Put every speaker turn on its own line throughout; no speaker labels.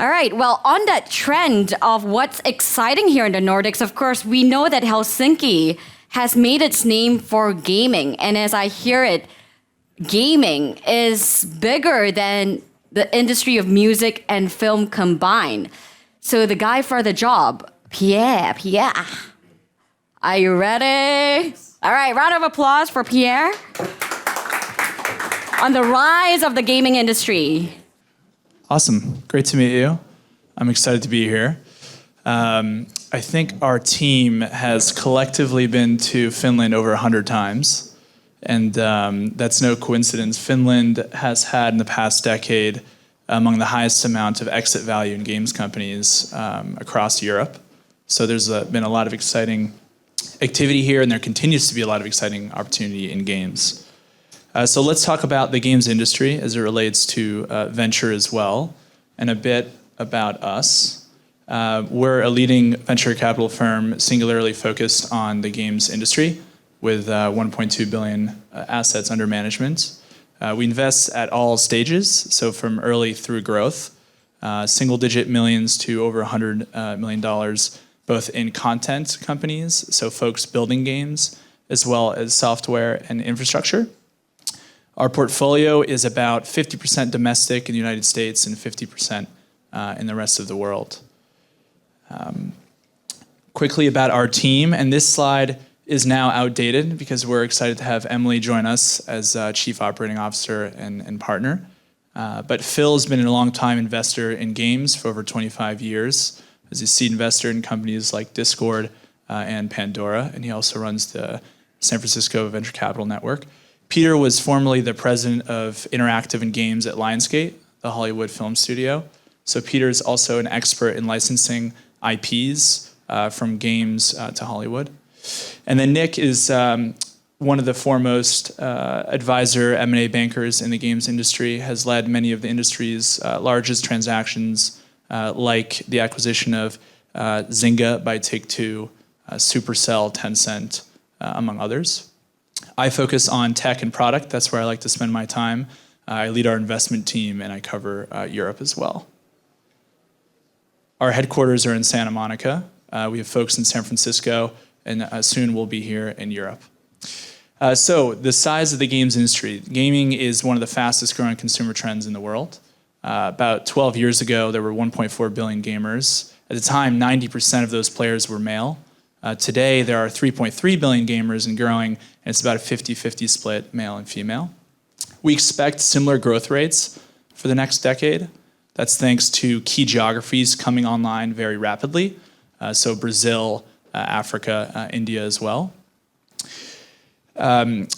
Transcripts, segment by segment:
All right. Well, on that trend of what's exciting here in the Nordics, of course, we know that Helsinki has made its name for gaming. And as I hear it, gaming is bigger than the industry of music and film combined. So the guy for the job, Pierre, are you ready? All right, round of applause for Pierre on the rise of the gaming industry.
Awesome. Great to meet you. I'm excited to be here. I think our team has collectively been to Finland over 100 times. And that's no coincidence. Finland has had in the past decade among the highest amount of exit value in games companies across Europe. So there's been a lot of exciting activity here, and there continues to be a lot of exciting opportunity in games. So let's talk about the games industry as it relates to venture as well, and a bit about us. We're a leading venture capital firm singularly focused on the games industry with 1.2 billion assets under management. We invest at all stages, so from early through growth, single-digit millions to over $100 million, both in content companies, so folks building games, as well as software and infrastructure. Our portfolio is about 50% domestic in the United States and 50% in the rest of the world. Quickly about our team, and this slide is now outdated because we're excited to have Emily join us as Chief Operating Officer and partner. But Phil's been a long-time investor in games for over 25 years as a seed investor in companies like Discord and Pandora, and he also runs the San Francisco Venture Capital Network. Peter was formerly the president of Interactive and Games at Lionsgate, the Hollywood film studio. So Peter is also an expert in licensing IPs from games to Hollywood. And then Nick is one of the foremost advisor M&A bankers in the games industry, has led many of the industry's largest transactions, like the acquisition of Zynga by Take-Two, Supercell, Tencent, among others. I focus on tech and product. That's where I like to spend my time. I lead our investment team, and I cover Europe as well. Our headquarters are in Santa Monica. We have folks in San Francisco, and soon we'll be here in Europe. So the size of the games industry. Gaming is one of the fastest growing consumer trends in the world. About 12 years ago, there were 1.4 billion gamers. At the time, 90% of those players were male. Today, there are 3.3 billion gamers and growing, and it's about a 50-50 split male and female. We expect similar growth rates for the next decade. That's thanks to key geographies coming online very rapidly. So Brazil, Africa, India as well. Another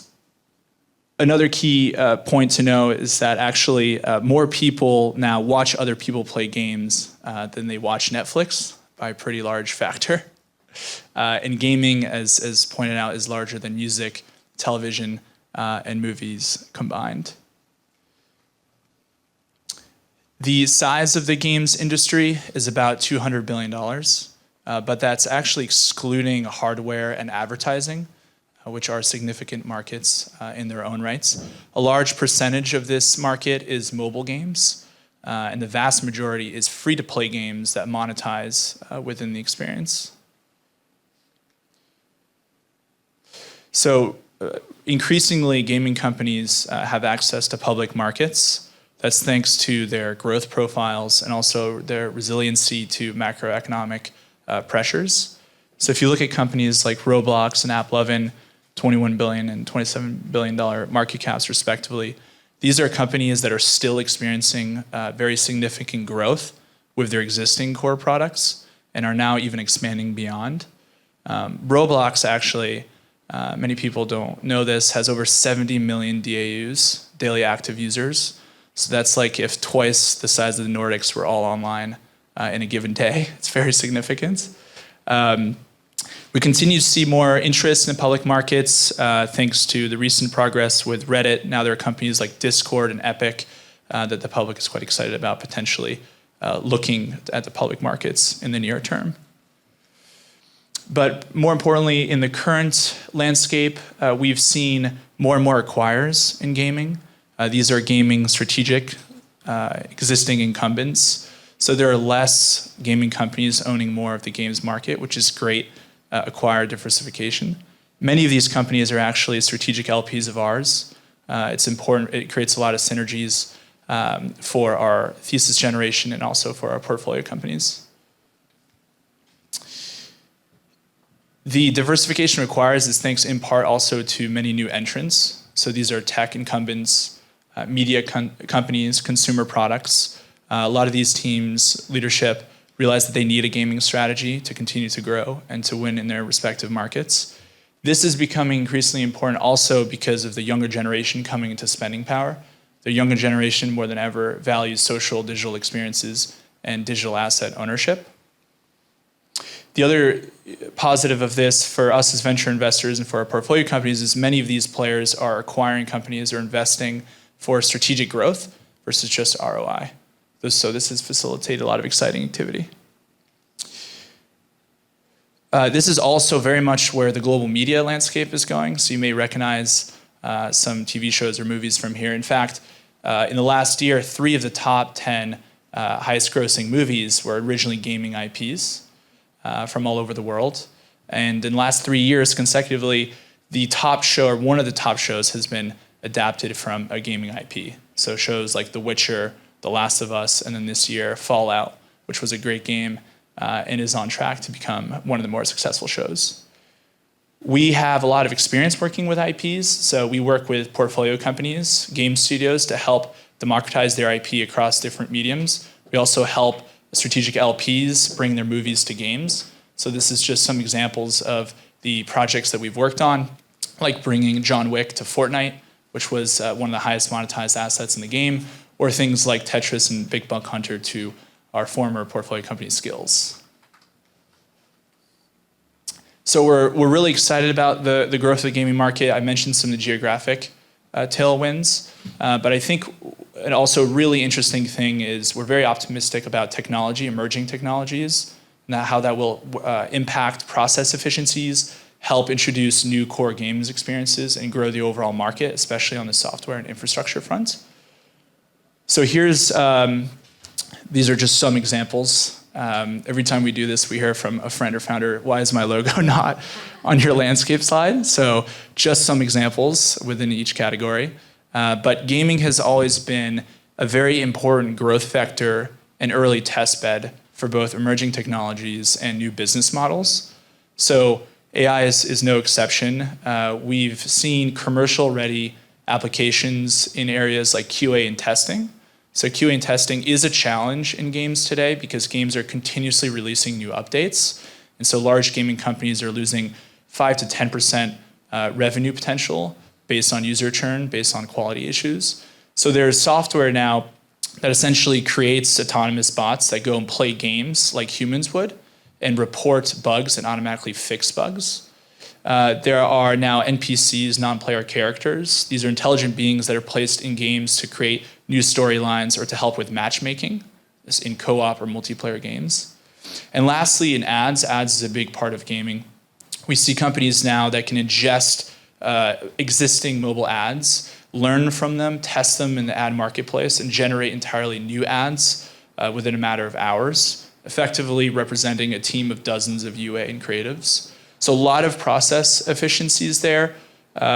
key point to know is that actually more people now watch other people play games than they watch Netflix by a pretty large factor. And gaming, as pointed out, is larger than music, television, and movies combined. The size of the games industry is about $200 billion, but that's actually excluding hardware and advertising, which are significant markets in their own rights. A large percentage of this market is mobile games, and the vast majority is free-to-play games that monetize within the experience. So increasingly, gaming companies have access to public markets. That's thanks to their growth profiles and also their resiliency to macroeconomic pressures. So if you look at companies like Roblox and AppLovin, $21 billion and $27 billion market caps respectively, these are companies that are still experiencing very significant growth with their existing core products and are now even expanding beyond. Roblox actually, many people don't know this, has over 70 million DAUs, daily active users. So that's like if twice the size of the Nordics were all online in a given day. It's very significant. We continue to see more interest in the public markets thanks to the recent progress with Reddit. Now there are companies like Discord and Epic that the public is quite excited about potentially looking at the public markets in the near term. But more importantly, in the current landscape, we've seen more and more acquirers in gaming. These are gaming strategic existing incumbents. So there are less gaming companies owning more of the games market, which is great acquired diversification. Many of these companies are actually strategic LPs of ours. It's important, it creates a lot of synergies for our thesis generation and also for our portfolio companies. The diversification requires is thanks in part also to many new entrants. So these are tech incumbents, media companies, consumer products. A lot of these teams, leadership, realize that they need a gaming strategy to continue to grow and to win in their respective markets. This is becoming increasingly important also because of the younger generation coming into spending power. The younger generation more than ever values social digital experiences and digital asset ownership. The other positive of this for us as venture investors and for our portfolio companies is many of these players are acquiring companies or investing for strategic growth versus just ROI. So this has facilitated a lot of exciting activity. This is also very much where the global media landscape is going. So you may recognize some TV shows or movies from here. In fact, in the last year, 3 of the top 10 highest grossing movies were originally gaming IPs from all over the world. And in the last 3 years consecutively, the top show or one of the top shows has been adapted from a gaming IP. So shows like The Witcher, The Last of Us, and then this year Fallout, which was a great game and is on track to become one of the more successful shows. We have a lot of experience working with IPs, so we work with portfolio companies, game studios to help democratize their IP across different mediums. We also help strategic LPs bring their movies to games. So this is just some examples of the projects that we've worked on, like bringing John Wick to Fortnite, which was one of the highest monetized assets in the game, or things like Tetris and Big Buck Hunter to our former portfolio company Skills. So we're really excited about the growth of the gaming market. I mentioned some of the geographic tailwinds, but I think an also really interesting thing is we're very optimistic about technology, emerging technologies, and how that will impact process efficiencies, help introduce new core games experiences, and grow the overall market, especially on the software and infrastructure front. So here's, these are just some examples. Every time we do this, we hear from a friend or founder, why is my logo not on your landscape slide? So just some examples within each category. But gaming has always been a very important growth vector and early test bed for both emerging technologies and new business models. So AI is no exception. We've seen commercial-ready applications in areas like QA and testing. So QA and testing is a challenge in games today because games are continuously releasing new updates. And so large gaming companies are losing 5 to 10% revenue potential based on user churn, based on quality issues. So there's software now that essentially creates autonomous bots that go and play games like humans would and report bugs and automatically fix bugs. There are now NPCs, non-player characters. These are intelligent beings that are placed in games to create new storylines or to help with matchmaking in co-op or multiplayer games. And lastly, in ads is a big part of gaming. We see companies now that can ingest existing mobile ads, learn from them, test them in the ad marketplace, and generate entirely new ads within a matter of hours, effectively representing a team of dozens of UA and creatives. So a lot of process efficiencies there,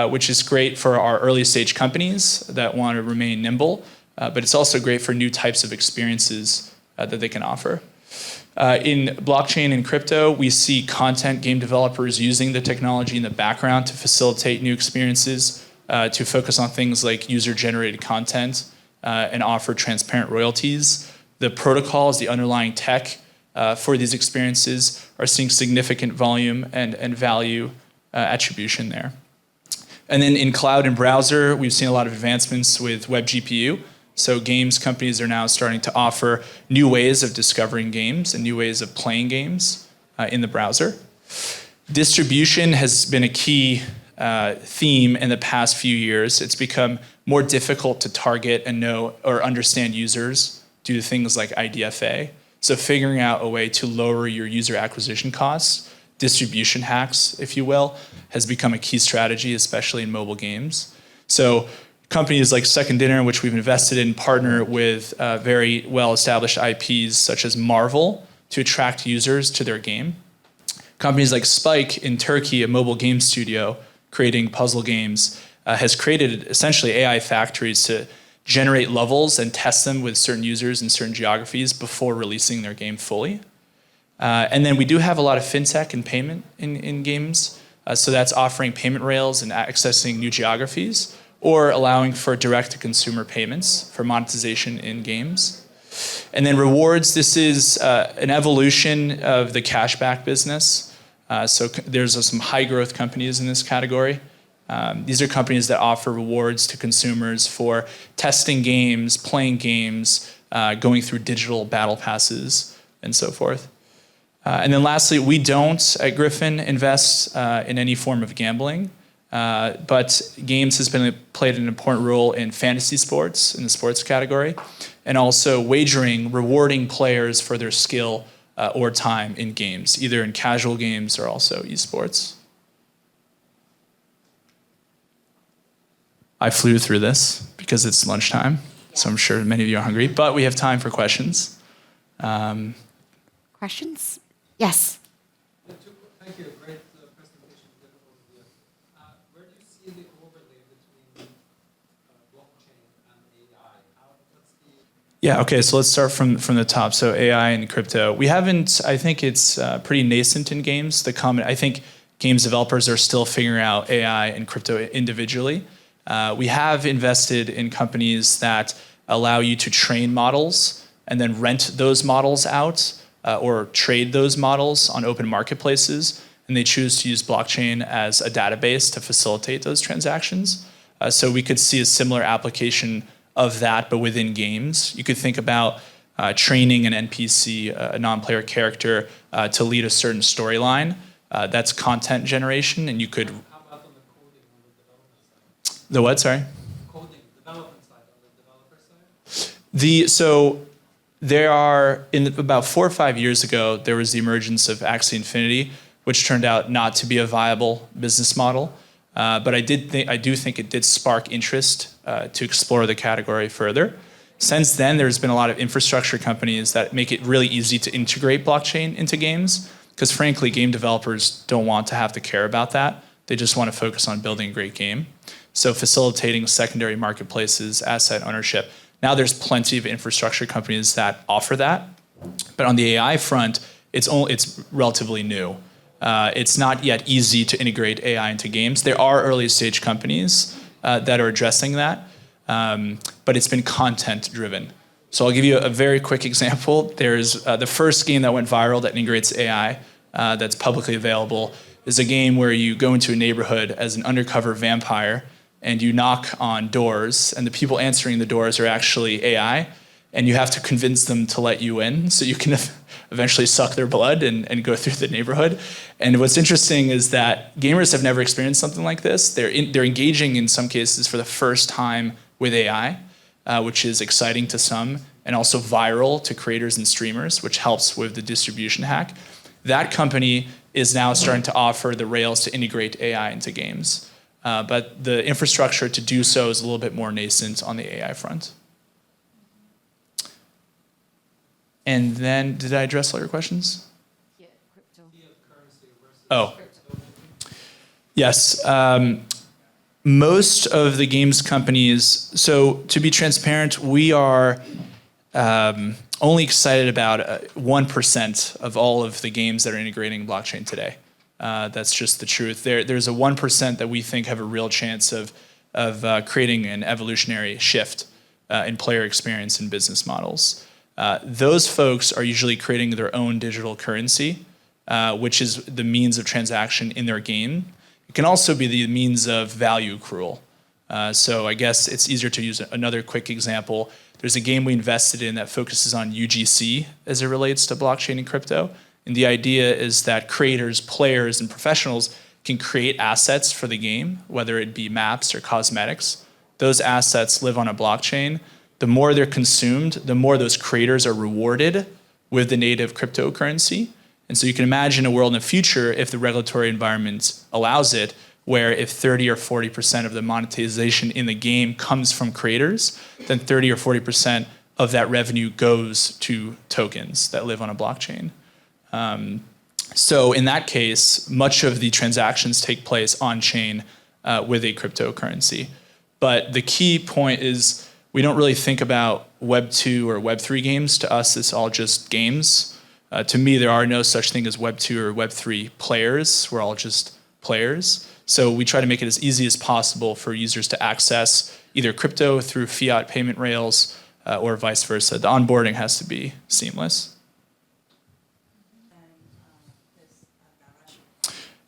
which is great for our early stage companies that want to remain nimble, but it's also great for new types of experiences that they can offer. In blockchain and crypto, we see content game developers using the technology in the background to facilitate new experiences, to focus on things like user-generated content and offer transparent royalties. The protocols, the underlying tech for these experiences are seeing significant volume and value attribution there. And then in cloud and browser, we've seen a lot of advancements with web GPU. So games companies are now starting to offer new ways of discovering games and new ways of playing games in the browser. Distribution has been a key theme in the past few years. It's become more difficult to target and know or understand users due to things like IDFA. So figuring out a way to lower your user acquisition costs, distribution hacks, if you will, has become a key strategy, especially in mobile games. So Companies like Second Dinner, which we've invested in, partner with very well-established IPs such as Marvel to attract users to their game. Companies like Spike in Turkey, a mobile game studio creating puzzle games, has created essentially AI factories to generate levels and test them with certain users in certain geographies before releasing their game fully. And then we do have a lot of fintech and payment in games. So that's offering payment rails and accessing new geographies, or allowing for direct-to-consumer payments for monetization in games. And then rewards, this is an evolution of the cashback business. So there's some high-growth companies in this category. These are companies that offer rewards to consumers for testing games, playing games, going through digital battle passes, and so forth. And then lastly, we don't at Griffin invest in any form of gambling, but games has played an important role in fantasy sports, in the sports category, and also wagering, rewarding players for their skill or time in games, either in casual games or also esports. I flew through this because it's lunchtime, so I'm sure many of you are hungry, but we have time for questions.
Questions? Yes.
Thank you. Great presentation. Where do you see the overlay between blockchain and AI?
Yeah, okay, so let's start from the top. So AI and crypto. We haven't, I think it's pretty nascent in games. I think games developers are still figuring out AI and crypto individually. We have invested in companies that allow you to train models and then rent those models out or trade those models on open marketplaces, and they choose to use blockchain as a database to facilitate those transactions. So we could see a similar application of that, but within games. You could think about training an NPC, a non-player character, to lead a certain storyline. That's content generation, and you could...
How about on the coding on the development side?
The what, sorry?
Coding, development side, on the developer side?
So there are, about 4 or 5 years ago, there was the emergence of ARCTIC15, which turned out not to be a viable business model. But I do think it did spark interest to explore the category further. Since then, there's been a lot of infrastructure companies that make it really easy to integrate blockchain into games, because frankly, game developers don't want to have to care about that. They just want to focus on building a great game. So facilitating secondary marketplaces, asset ownership. Now there's plenty of infrastructure companies that offer that. But on the AI front, it's relatively new. It's not yet easy to integrate AI into games. There are early stage companies that are addressing that, but it's been content driven. So I'll give you a very quick example. There's the first game that went viral that integrates AI that's publicly available is a game where you go into a neighborhood as an undercover vampire and you knock on doors, and the people answering the doors are actually AI, and you have to convince them to let you in so you can eventually suck their blood and go through the neighborhood. And what's interesting is that gamers have never experienced something like this. They're engaging in some cases for the first time with AI, which is exciting to some, and also viral to creators and streamers, which helps with the distribution hack. That company is now starting to offer the rails to integrate AI into games. But the infrastructure to do so is a little bit more nascent on the AI front. And then, did I address all your questions?
Yeah, crypto.
Oh, yes. Most of the games companies, so to be transparent, we are only excited about 1% of all of the games that are integrating blockchain today. That's just the truth. There's a 1% that we think have a real chance of creating an evolutionary shift in player experience and business models. Those folks are usually creating their own digital currency, which is the means of transaction in their game. It can also be the means of value accrual. So I guess it's easier to use another quick example. There's a game we invested in that focuses on UGC as it relates to blockchain and crypto. And the idea is that creators, players, and professionals can create assets for the game, whether it be maps or cosmetics. Those assets live on a blockchain. The more they're consumed, the more those creators are rewarded with the native cryptocurrency. And so you can imagine a world in the future, if the regulatory environment allows it, where if 30 or 40% of the monetization in the game comes from creators, then 30 or 40% of that revenue goes to tokens that live on a blockchain. So in that case, much of the transactions take place on-chain with a cryptocurrency. But the key point is we don't really think about Web 2 or Web 3 games. To us, it's all just games. To me, there are no such thing as Web 2 or Web 3 players. We're all just players. So we try to make it as easy as possible for users to access either crypto through fiat payment rails or vice versa. The onboarding has to be seamless.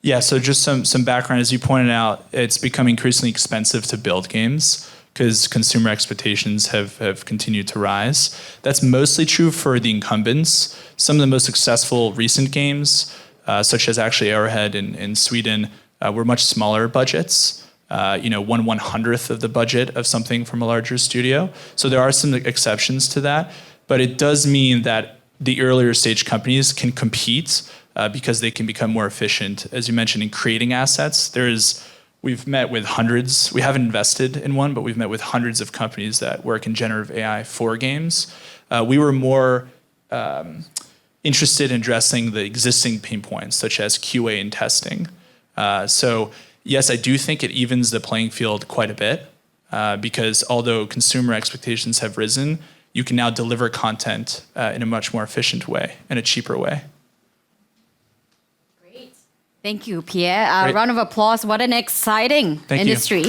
Yeah, so just some background. As you pointed out, it's become increasingly expensive to build games because consumer expectations have continued to rise. That's mostly true for the incumbents. Some of the most successful recent games, such as actually Arrowhead in Sweden, were much smaller budgets. 1/100th of the budget of something from a larger studio. So there are some exceptions to that, but it does mean that the earlier stage companies can compete because they can become more efficient. As you mentioned, in creating assets, we've met with hundreds. We haven't invested in one, but we've met with hundreds of companies that work in generative AI for games. We were more interested in addressing the existing pain points, such as QA and testing. So yes, I do think it evens the playing field quite a bit because although consumer expectations have risen, you can now deliver content in a much more efficient way and a cheaper way.
Great. Thank you, Pierre. Round of applause. What an exciting
Thank you.
industry.